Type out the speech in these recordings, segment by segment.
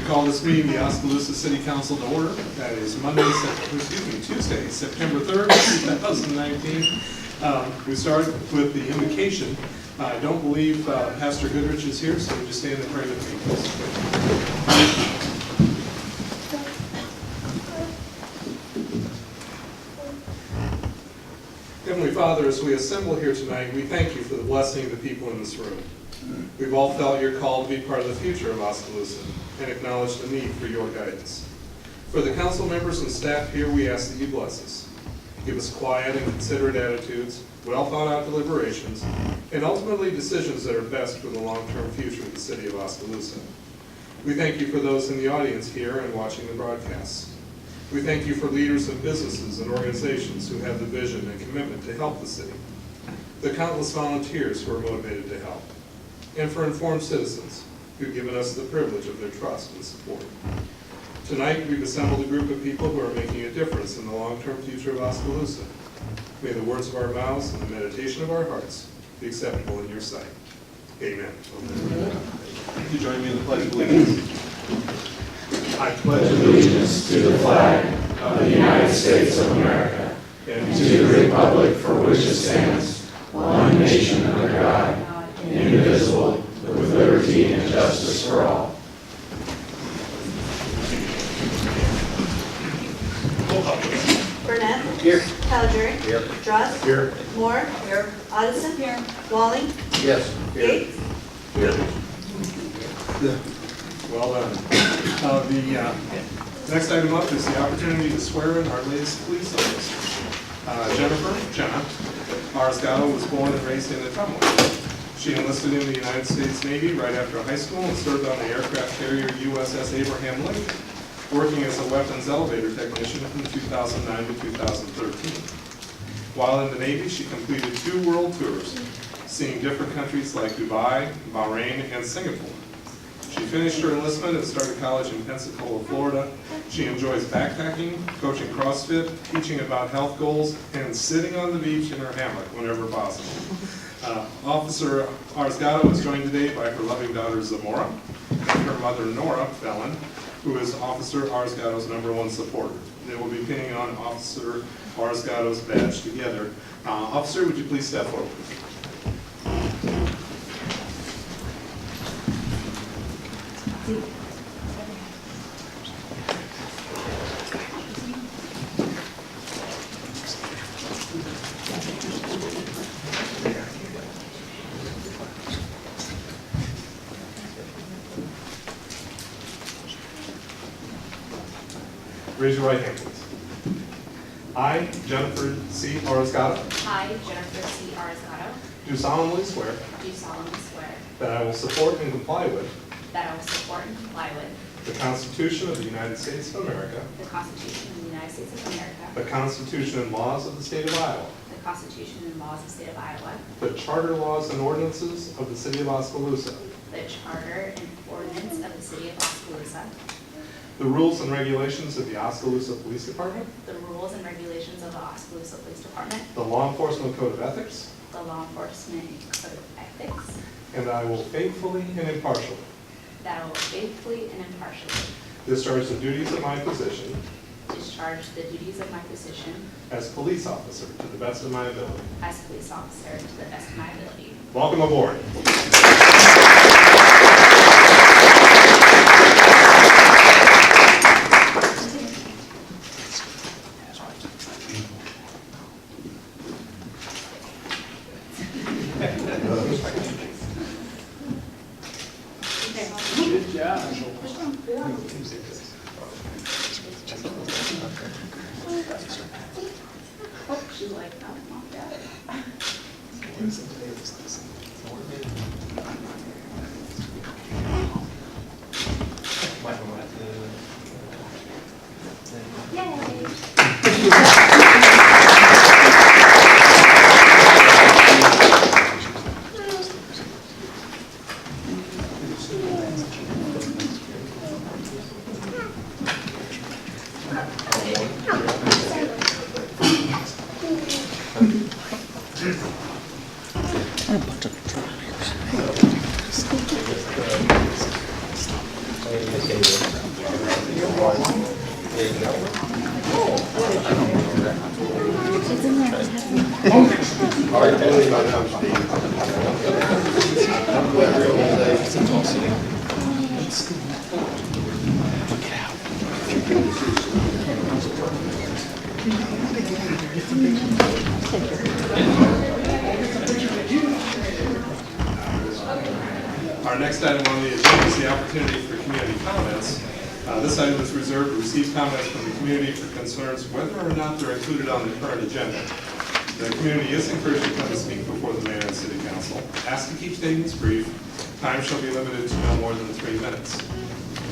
call this meeting, the Oskaloosa City Council, to order. That is Tuesday, September 3rd, 2019. We start with the invocation. I don't believe Pastor Goodrich is here, so would you stand and pray with me, please? Heavenly Father, as we assemble here tonight, we thank you for the blessing of the people in this room. We've all felt your call to be part of the future of Oskaloosa and acknowledge the need for your guidance. For the council members and staff here, we ask that you bless us. Give us quiet and considerate attitudes, well thought out deliberations, and ultimately decisions that are best for the long-term future of the city of Oskaloosa. We thank you for those in the audience here and watching the broadcasts. We thank you for leaders of businesses and organizations who have the vision and commitment to help the city, the countless volunteers who are motivated to help, and for informed citizens who've given us the privilege of their trust and support. Tonight, we've assembled a group of people who are making a difference in the long-term future of Oskaloosa. May the words of our mouths and the meditation of our hearts be acceptable in your sight. Amen. Would you join me in the Pledge of Allegiance? I pledge allegiance to the flag of the United States of America and to the republic for which it stands, one nation under God, indivisible, with liberty and justice for all. Burnett. Here. Calgery. Here. Druss. Here. Moore. Here. Addison. Here. Walling. Yes. Gates. Here. Well done. The next item up is the opportunity to swear in our latest police officer. Jenna Oskaloosa was born and raised in Ottumwa. She enlisted in the United States Navy right after high school and served on the aircraft carrier USS Abraham Lincoln, working as a weapons elevator technician from 2009 to 2013. While in the Navy, she completed 2 world tours, seeing different countries like Dubai, Bahrain, and Singapore. She finished her enlistment and started college in Pensacola, Florida. She enjoys backpacking, coaching CrossFit, teaching about health goals, and sitting on the beach in her hammock whenever possible. Officer Oskaloosa was joined today by her loving daughter Zamora and her mother Nora Fellon, who is Officer Oskaloosa's #1 supporter. They will be pinning on Officer Oskaloosa's badge together. Officer, would you please step forward? Raise your right hand, please. I, Jennifer C. Oskaloosa, I, Jennifer C. Oskaloosa, do solemnly swear do solemnly swear that I will support and comply with that I will support and comply with the Constitution of the United States of America, the Constitution of the United States of America, the Constitution and laws of the state of Iowa, the Constitution and laws of the state of Iowa, the charter laws and ordinances of the city of Oskaloosa, the charter and ordinance of the city of Oskaloosa, the rules and regulations of the Oskaloosa Police Department, the rules and regulations of the Oskaloosa Police Department, the Law Enforcement Code of Ethics, the law enforcement code of ethics, and I will faithfully and impartially that I will faithfully and impartially discharge the duties of my position discharge the duties of my position as police officer to the best of my ability. as police officer to the best of my ability. Welcome aboard. Good job. Oh, she's like, oh, mom, dad. A bunch of drawings. Our next item on the agenda is the opportunity for community comments. This item is reserved to receive comments from the community for concerns whether or not they're included on the current agenda. The community is encouraged to come and speak before the mayor and city council. Ask to keep statements brief. Time shall be limited to no more than 3 minutes.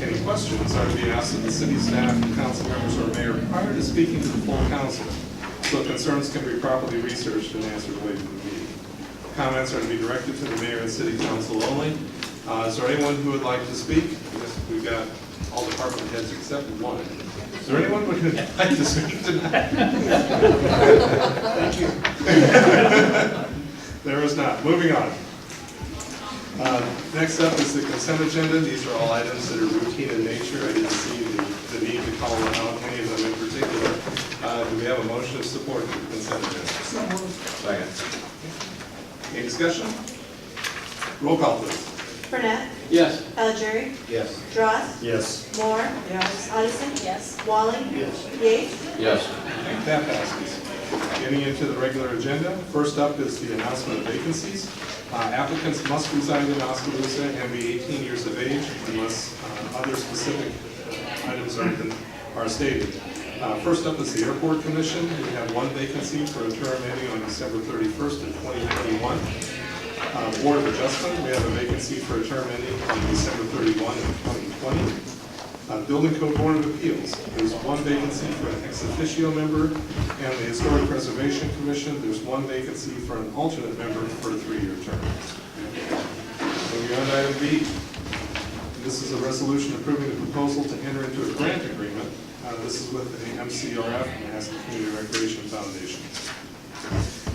Any questions are to be asked of the city staff, council members, or mayor prior to speaking to the full council, so concerns can be properly researched and answered away from the meeting. Comments are to be directed to the mayor and city council only. Is there anyone who would like to speak? Yes, we've got all department heads except one. Is there anyone who would like to speak tonight? Thank you. There is not. Moving on. Next up is the consent agenda. These are all items that are routine in nature. I didn't see the need to call out any of them in particular. Do we have a motion of support for the consent agenda? Second. Any discussion? Roll call, please. Burnett, Yes. Calgery, Yes. Dross, Yes. Moore, Addison, Yes. Walling, Yes. Yates, Yes. That passes. Getting into the regular agenda, first up is the announcement of vacancies. Applicants must reside in Oskaloosa and be 18 years of age unless other specific items are stated. First up is the Airport Commission. We have one vacancy for a term ending on December 31st of 2021. Board of Adjustment, we have a vacancy for a term ending on December 31 of 2020. Building Code Board of Appeals, there's one vacancy for an ex officio member, and the Historic Preservation Commission, there's one vacancy for an alternate member for a 3-year term. Moving on to item B. This is a resolution approving the proposal to enter into a grant agreement. This is with the MCRF, Nebraska Community Recreation Foundation.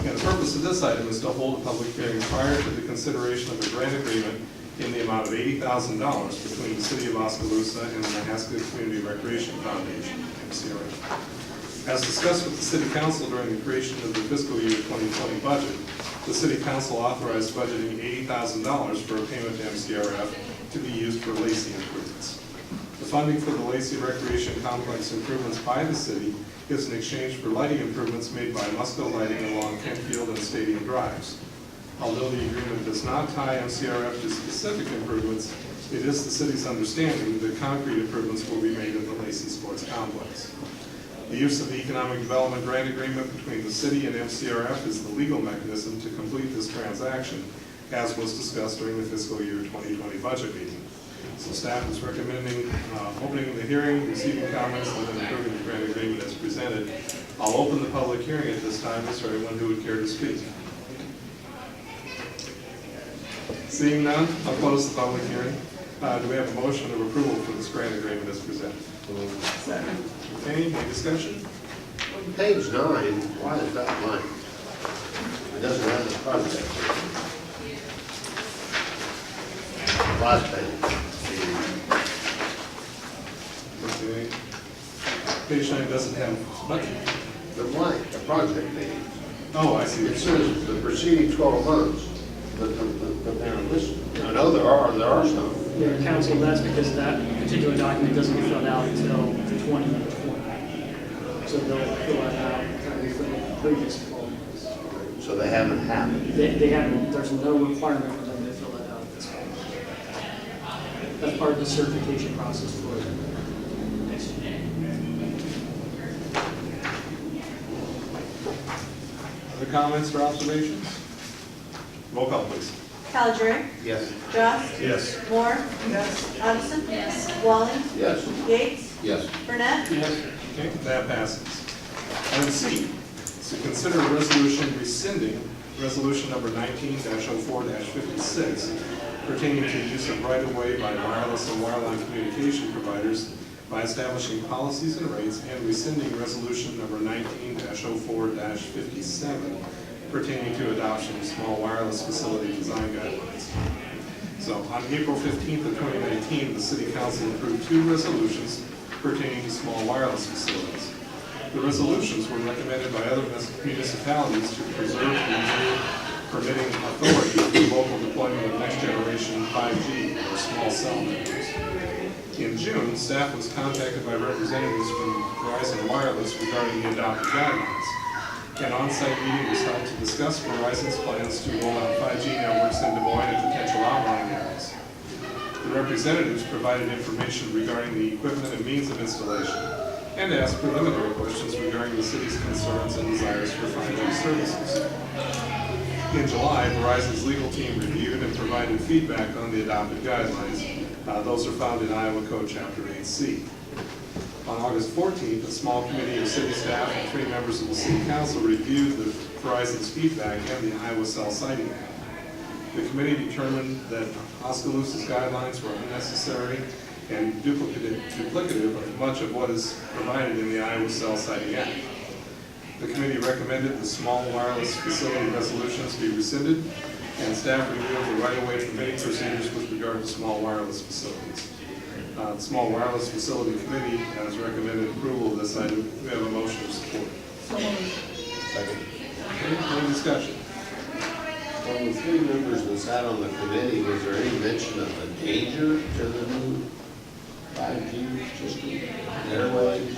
And the purpose of this item is to hold a public hearing prior to the consideration of a grant agreement in the amount of $80,000 between the City of Oskaloosa and the Nebraska Community Recreation Foundation, MCRF. As discussed with the City Council during the creation of the fiscal year 2020 budget, the City Council authorized budgeting $80,000 for a payment to MCRF to be used for Lacey improvements. The funding for the Lacey Recreation Complex improvements by the city is in exchange for lighting improvements made by Musco Lighting along Kentfield and Stadium Drives. Although the agreement does not tie MCRF to specific improvements, it is the city's understanding that concrete improvements will be made at the Lacey Sports Complex. The use of the Economic Development Grant Agreement between the city and MCRF is the legal mechanism to complete this transaction, as was discussed during the fiscal year 2020 budget meeting. So staff is recommending opening the hearing, receiving comments, and then approving the grant agreement as presented. I'll open the public hearing at this time. Is there anyone who would care to speak? Seeing none, I'll close the public hearing. Do we have a motion of approval for this grant agreement as presented? Second. Any discussion? On page 9, why is that blank? It doesn't have the project. Last page. Okay. Page 9 doesn't have much. The blank, the project page. Oh, I see. It says the preceding 12 months, but they're listed. I know there are some. Yeah, council, that's because that particular document doesn't get filled out until the 2020. So they'll fill that out currently for the previous 12 months. So they haven't happened. They haven't, there's no requirement for them to fill that out at this point. That's part of the certification process for it. Other comments or observations? Roll call, please. Calgery, Yes. Dross, Yes. Moore, Addison, Walling, Yes. Yates, Yes. Burnett, Okay, that passes. Item C, is to consider a resolution rescinding resolution number 19-04-56 pertaining to use of right-of-way by wireless and wireline communication providers by establishing policies and rates, and rescinding resolution number 19-04-57 pertaining to adoption of small wireless facility design guidelines. So on April 15th of 2019, the City Council approved 2 resolutions pertaining to small wireless facilities. The resolutions were recommended by other municipalities to preserve the new permitting authority for local deployment of next-generation 5G or small cell networks. In June, staff was contacted by representatives from Verizon Wireless regarding the adopted guidelines. An on-site meeting was held to discuss Verizon's plans to roll out 5G networks in Des Moines and potential outlying areas. The representatives provided information regarding the equipment and means of installation, and asked preliminary questions regarding the city's concerns and desires for 5G services. In July, Verizon's legal team reviewed and provided feedback on the adopted guidelines. Those are found in Iowa Code Chapter 8C. On August 14th, a small committee of city staff and 3 members of the city council reviewed the Verizon's feedback and the Iowa Cell Siting Act. The committee determined that Oskaloosa's guidelines were unnecessary and duplicative of much of what is provided in the Iowa Cell Siting Act. The committee recommended the small wireless facility resolutions be rescinded, and staff reviewed the right-of-way permitting procedures with regard to small wireless facilities. The Small Wireless Facility Committee has recommended approval of this item. We have a motion of support. Second. Any discussion? From the 3 members that sat on the committee, was there any mention of the danger to the new 5G system, airwaves,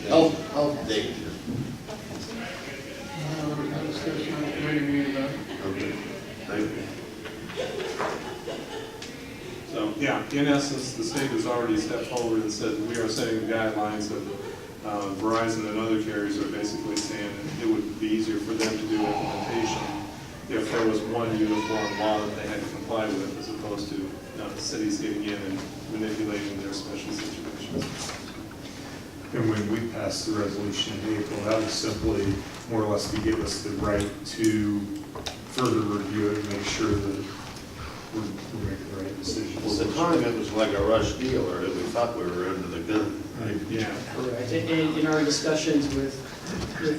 health danger? Okay, thank you. So, yeah, in essence, the state has already stepped forward and said we are setting the guidelines that Verizon and other carriers are basically saying it would be easier for them to do implementation if there was one uniform law that they had to comply with, as opposed to cities getting in and manipulating their special situations. And when we passed the resolution in April, that was simply more or less to give us the right to further review it and make sure that we're making the right decisions. Well, at the time, it was like a rush deal, or we thought we were under the gun. Right. Yeah. Correct. And in our discussions with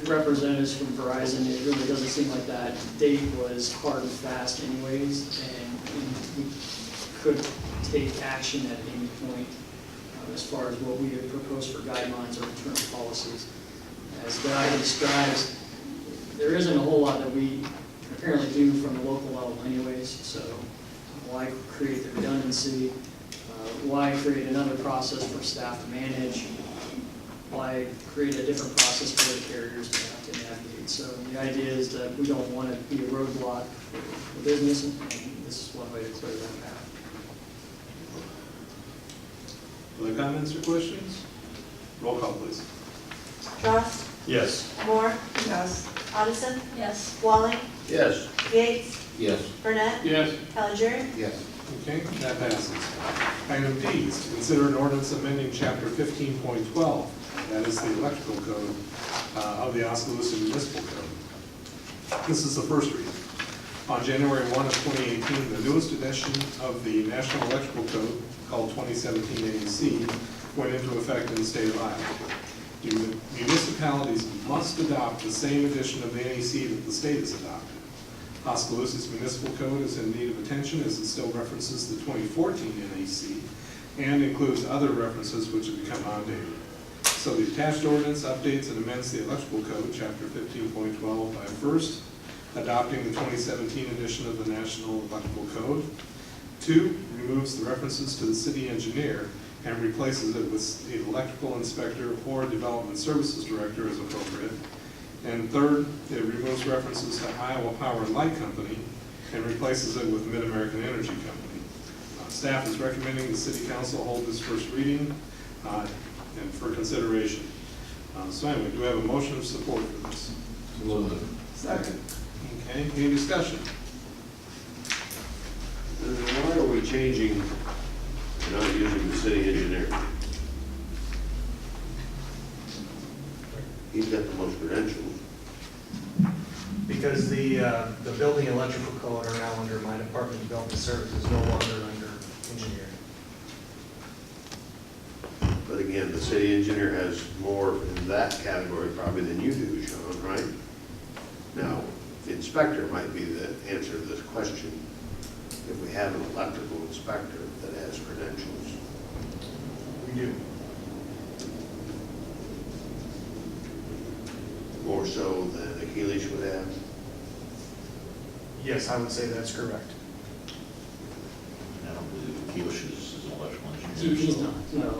representatives from Verizon, it really doesn't seem like that date was hard and fast anyways, and we could take action at any point as far as what we had proposed for guidelines or internal policies. As Guy describes, there isn't a whole lot that we apparently do from the local level anyways, so why create the redundancy? Why create another process for staff to manage? Why create a different process for the carriers to have to navigate? So the idea is that we don't want to be a roadblock for business, and this is one way to clear that path. Other comments or questions? Roll call, please. Ross, Yes. Moore. Yes. Addison, Yes. Walling, Yes. Yates, Yes. Burnett, Yes. Caligiuri, Yes. Okay, that passes. Item D is to consider an ordinance amending chapter 15.12, that is the electrical code of the Oskaloosa Municipal Code. This is the first reading. On January 1 of 2018, the newest edition of the National Electrical Code, called 2017 NEC, went into effect in the state of Iowa. Municipalities must adopt the same edition of the NEC that the state has adopted. Oskaloosa's municipal code is in need of attention as it still references the 2014 NEC and includes other references which have become outdated. So the attached ordinance updates and amends the electrical code, chapter 15.12, by first adopting the 2017 edition of the National Electrical Code. 2, removes the references to the city engineer and replaces it with the electrical inspector or development services director as appropriate. And 3rd, it removes references to Iowa Power and Light Company and replaces it with Mid-American Energy Company. Staff is recommending the City Council hold this first reading and for consideration. So anyway, do we have a motion of support for this? Second. Okay, any discussion? Why are we changing, not using the city engineer? He's got the most credentials. Because the building electrical code are now under my department of building services, no longer under engineering. But again, the city engineer has more in that category probably than you do, Sean, right? Now, the inspector might be the answer to this question if we have an electrical inspector that has credentials. We do. more so than Achilles would have. Yes, I would say that's correct. I don't believe Keelish is an electrical engineer. He's not, no.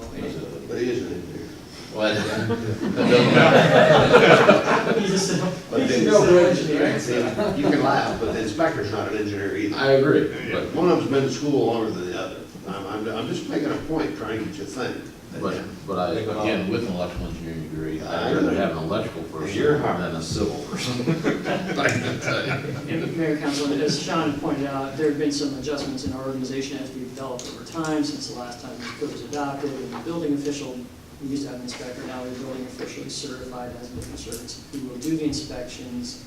But he is an engineer. Well, that doesn't matter. He's a But he's a then- civil engineer. You can laugh, but the inspector's not an engineer either. I agree, but, One of them's been to school longer than the other. I'm just making a point, trying to get you to think. but I, again, with an electrical engineering degree, I I'd rather agree. have an electrical person You're hard. than a civil person. I can tell you. And Mayor Council, as Sean pointed out, there have been some adjustments in our organization as we've developed over time since the last time the code was adopted. And the building official, we used to have an inspector, now we're building officially certified as building service, who will do the inspections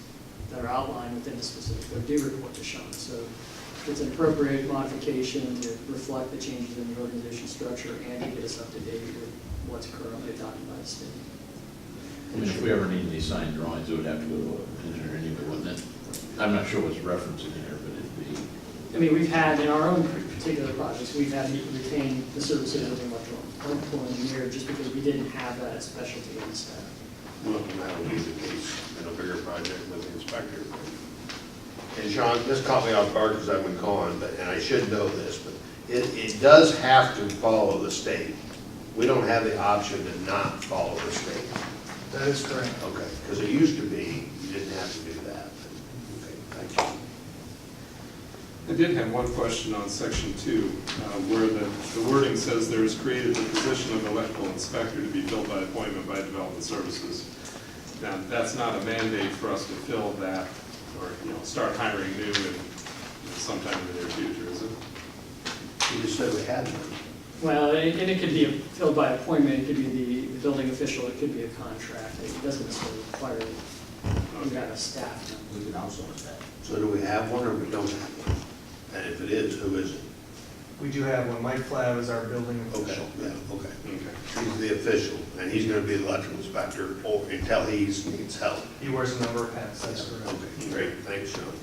that are outlined within the specific code, do report to Sean. So it's an appropriate modification to reflect the changes in the organization structure and to get us up to date with what's currently adopted by the state. I mean, if we ever need any signed drawings, it would have to go to an engineer anyway, wouldn't it? I'm not sure what's referenced in here, but it'd be, I mean, we've had, in our own particular projects, we've had to retain the services of an electrical engineer just because we didn't have that specialty in the staff. Well, that would be the case in a bigger project with the inspector. And Sean, this caught me off guard because I've been gone, and I should know this, but it does have to follow the state. We don't have the option to not follow the state. That is correct. Okay, because it used to be, you didn't have to do that. Okay, thank you. I did have one question on section 2, where the wording says there is created the position of electrical inspector to be filled by appointment by development services. Now, that's not a mandate for us to fill that or, start hiring new in sometime in the near future, is it? You just said we had one. Well, and it could be filled by appointment, it could be the building official, it could be a contract. It doesn't necessarily require we got a staff. we can outsource that. So do we have one or we don't have one? And if it is, who is it? We do have one. Mike Flav is our building Okay, official. yeah, okay. Okay. He's the official, and he's gonna be the electrical inspector until he needs help. He wears a number of hats, that's correct. Okay, great, thanks, Sean.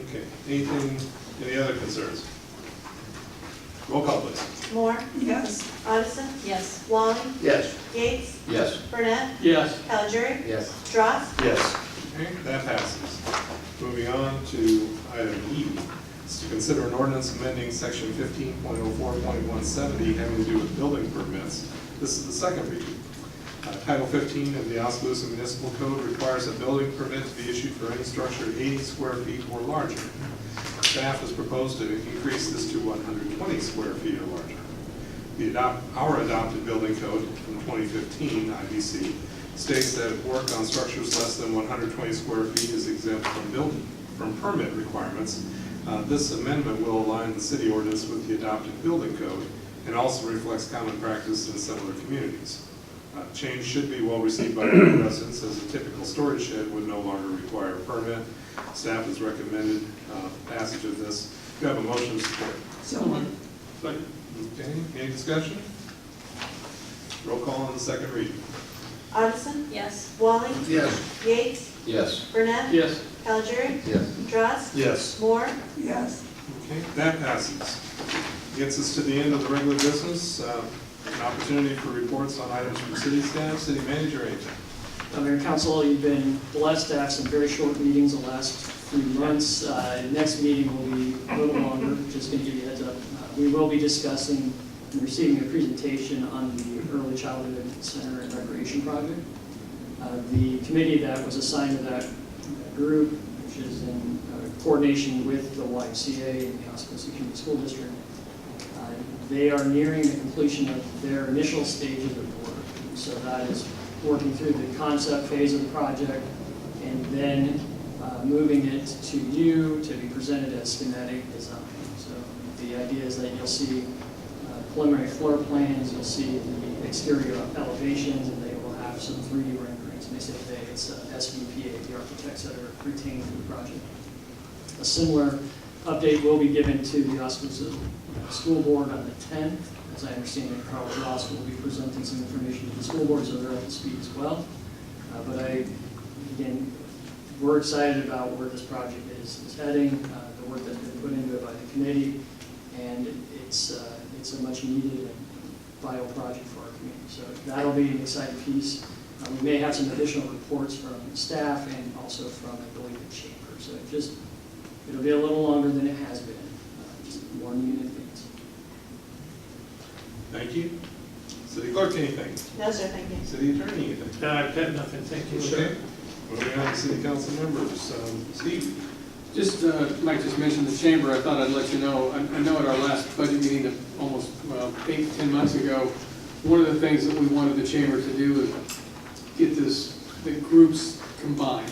Okay. Any other concerns? Roll call, please. Moore? Yes. Addison? Yes. Walling? Yes. Yates? Yes. Burnett? Yes. Calgery? Yes. Dross? Yes. Okay, that passes. Moving on to item E, it's to consider an ordinance amending section 15.04.170 having to do with building permits. This is the second reading. Title 15 of the Oskaloosa Municipal Code requires a building permit to be issued for any structure 80 square feet or larger. Staff has proposed to increase this to 120 square feet or larger. Our adopted building code from 2015, IBC, states that work on structures less than 120 square feet is exempt from permit requirements. This amendment will align the city ordinance with the adopted building code and also reflects common practice in similar communities. Change should be well received by residents, as a typical storage shed would no longer require a permit. Staff has recommended passage of this. Do you have a motion to support? So moved. Second. Okay, any discussion? Roll call on the second reading. Addison? Yes. Walling? Yes. Yates? Yes. Burnett? Yes. Calgery? Yes. Dross? Yes. Moore? Yes. Okay, that passes. Gets us to the end of the regular business. An opportunity for reports on items from city staff, city manager, anything. Mayor Council, you've been blessed to have some very short meetings the last few months. Next meeting will be a little longer, just going to give you a heads up. We will be discussing and receiving a presentation on the Early Childhood Center and Recreation Project. The committee that was assigned to that group, which is in coordination with the YMCA and the Oskaloosa Community School District, they are nearing the completion of their initial stages of work. So that is working through the concept phase of the project and then moving it to you to be presented as schematic design. So the idea is that you'll see preliminary floor plans, you'll see the exterior elevations, and they will have some 3D renderings. And they say it's SVPA, the architects that are retained for the project. A similar update will be given to the Oskaloosa School Board on the 10th. As I understand it, Carl Ross will be presenting some information to the school board, so they're up to speed as well. But again, we're excited about where this project is heading, the work that's been put into it by the committee, and it's a much needed and vital project for our community. So that'll be an exciting piece. We may have some additional reports from staff and also from, I believe, the chamber. So it'll be a little longer than it has been, just warning you in advance. Thank you. City clerk, anything? No, sir, thank you. City attorney, anything? I've got nothing, thank you, Okay. Moving on to city council members. Steve? Just, Mike just mentioned the chamber, I thought I'd let you know, I know at our last budget meeting of almost, 8 to 10 months ago, one of the things that we wanted the chamber to do was get the groups combined.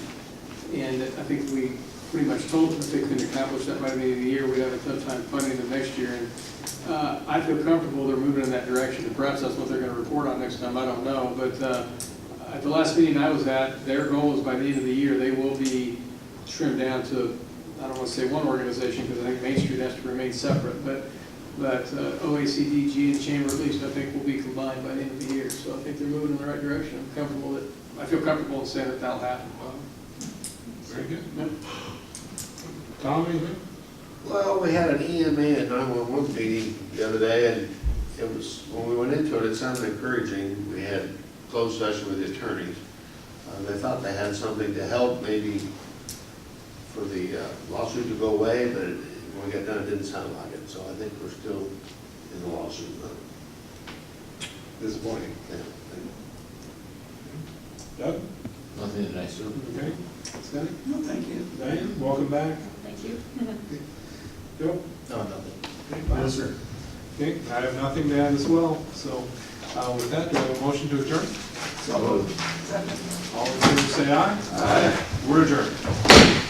And I think we pretty much told them if they couldn't accomplish that by the end of the year, we'd have a tough time funding them next year. And I feel comfortable they're moving in that direction, and perhaps that's what they're gonna report on next time, I don't know. But at the last meeting I was at, their goal is by the end of the year, they will be trimmed down to, I don't want to say one organization, because I think Main Street has to remain separate, but OACDG and Chamber at least, I think, will be combined by the end of the year. So I think they're moving in the right direction. I feel comfortable in saying that that'll happen. Very good. Yep. Tom, anything? Well, we had an EMA and 911 meeting the other day, and it was, when we went into it, it sounded encouraging. We had closed session with the attorneys. They thought they had something to help maybe for the lawsuit to go away, but when we got done, it didn't sound like it. So I think we're still in the lawsuit. Disappointing. Yeah. Doug? Nothing tonight, sir. Okay. Scotty? No, thank you. Diane, welcome back. Thank you. Joe? No, nothing. Yes, sir. Okay, I have nothing to add as well. So with that, do I have a motion to adjourn? So moved. Second. All in favor, say aye. Aye. We're adjourned.